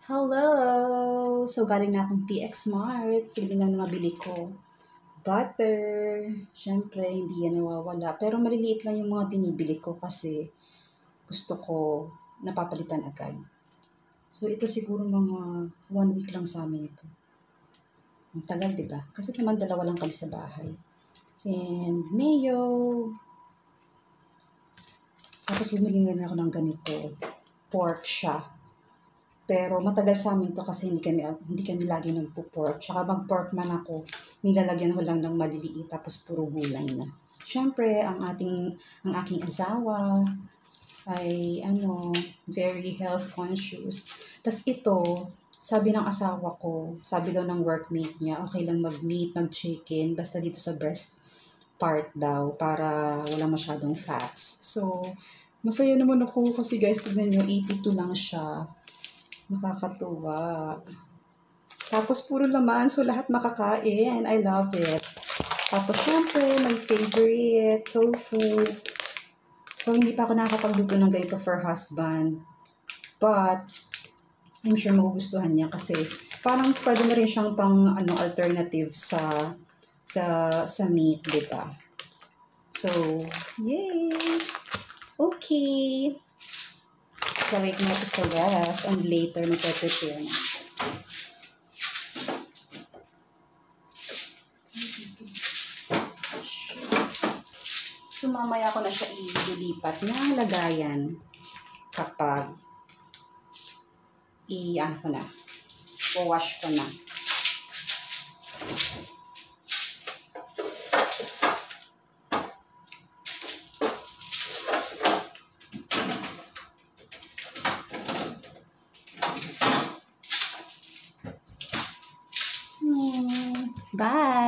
Hello! So, galing na akong PX Mart. Tingnan na mabili ko. Butter. Siyempre, hindi yan nawawala. Pero maliliit lang yung mga binibili ko kasi gusto ko napapalitan agad. So, ito siguro mga 1 week lang sa amin ito. Ang tagal, diba? Kasi naman dalawa lang kami sa bahay. And mayo. Tapos bumili na ako ng ganito. Pork siya. Pero matagal sa amin to kasi hindi kami lagi nagpo-pork. Tsaka mag-pork man ako, nilalagyan ko lang ng maliliit tapos puro gulay na. Siyempre, ang aking asawa ay very health conscious. Tapos ito, sabi ng asawa ko, sabi daw ng workmate niya, okay lang mag-meat, mag-chicken, basta dito sa breast part daw para wala masyadong fats. So, masaya naman ako kasi guys, tignan nyo, 82 lang siya. Nakakatuwa. Tapos puro laman, so lahat makakain. I love it. Tapos syempre, my favorite, tofu. So hindi pa ako nakakapagluto ng ganito for husband. But, I'm sure magugustuhan niya kasi parang pwede na rin siyang pang alternative sa meat, diba? So, yay! Okay. Balik na ito sa ref and later mag-prepare na. So, mamaya ko na siya ililipat ng lagayan kapag wash ko na. Bye!